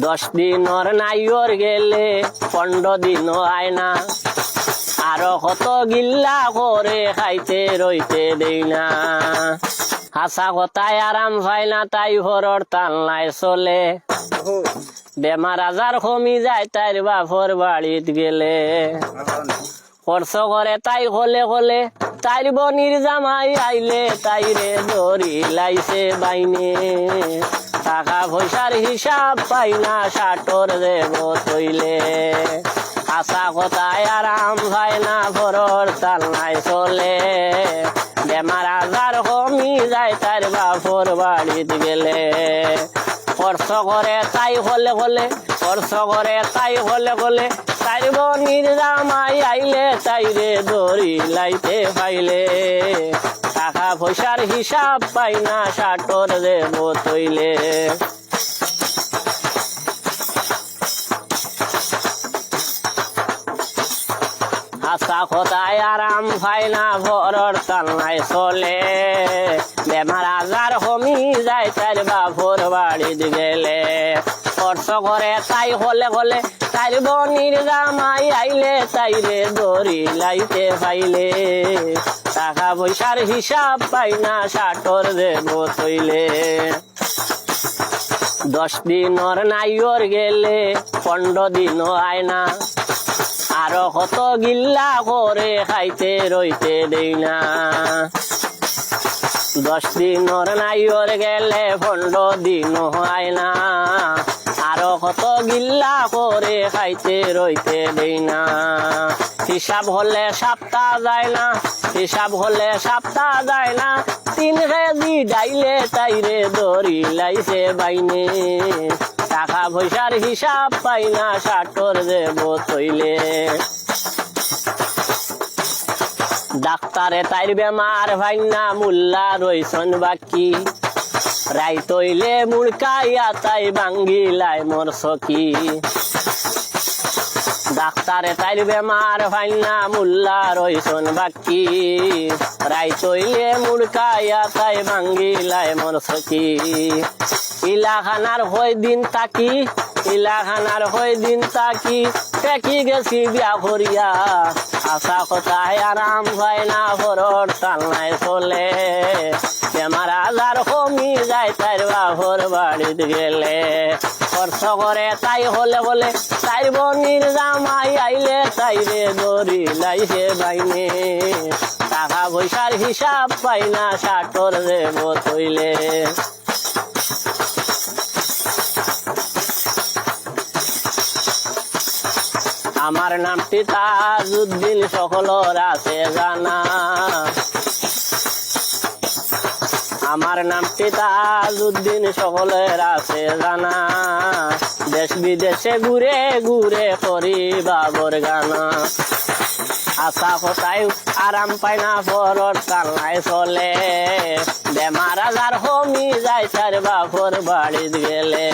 10 দিনর নাইর গেলে 15 দিনও আয় না, আরো কত গিল্লা করে খাইতে রইতে দেই না। হাসা কথায় আরাম হয় না, তাই ঘরর তালনায় চলে, বেমার আজার কমি যায় তাইর বাপর বাড়িত গেলে। খরচ করে তাই হলে হলে, তাইর বনির জামাই আইলে তাইরে ধরি লাইছে বাইনে। টাকা পয়সার হিসাব পাই না, সাটর দেব তৈলে। আশা কথায় আরাম হয় না, ঘরর তালনায় চলে, বেমার আজার কমি যায় তার বাপর বাড়িত গেলে। খরচ করে তাই হলে হলে, খরচ করে তাই হলে হলে, তাইর বনির জামাই আইলে তাইরে ধরি লাইতে পাইলে। টাকা পয়সার হিসাব পাই না, সাটর দেব তৈলে। হাসা কথায় আরাম পায় না, ঘরর তালনায় চলে, বেমার আজার কমি যায় তার বাপর বাড়িত গেলে। খরচ করে তাই হলে হলে, তাইর বনির জামাই আইলে তাইরে ধরি লাইতে পাইলে। টাকা পয়সার হিসাব পাই না, সাটর দেব তৈলে। 10 দিনর নাইর গেলে 15 দিনও আয় না, আরো কত গিল্লা করে খাইতে রইতে দেই না। 10 দিনর নাইর গেলে 15 দিনও আয় না, আরো কত গিল্লা করে খাইতে রইতে দেই না। হিসাব হলে সপ্তাহ যায় না, হিসাব হলে সপ্তাহ যায় না, 3 কেজি ডাইলে তাইরে ধরি লাইছে বাইনে। টাকা পয়সার হিসাব পাই না, সাটর দেব তৈলে। ডাক্তারে তাইর বেমার ভাই না, মুল্লা রইছন বাকি, রাই তৈলে মুড়কাইয়া তাই বাঙ্গিলাই মোর সখী। ডাক্তারে তাইর বেমার ভাই না, মুল্লা রইছন বাকি, রাই তৈলে মুড়কাইয়া তাই বাঙ্গিলাই মোর সখী। ইলাখানার হই দিন তাকি, ইলাখানার হই দিন তাকি, পেকি গেছি বিয়া করিয়া। আশা কথায় আরাম হয় না, ঘরর তালনায় চলে, বেমার আজার কমি যায় তাইর বাপর বাড়িত গেলে। খরচ করে তাই হলে বলে, তাইর বনির জামাই আইলে তাইরে ধরি লাইছে বাইনে। টাকা পয়সার হিসাব পাই না, সাটর দেব তৈলে। আমার নামটি তাজউদ্দিন, সকলর আছে জানা। আমার নামটি তাজউদ্দিন, সকলের আছে জানা। দেশ বিদেশে ঘুরে ঘুরে করি বাবর গানা। আশা কথায় আরাম পায় না, ঘরর তালনায় চলে, বেমার আজার কমি যায় তার বাপর বাড়িত গেলে।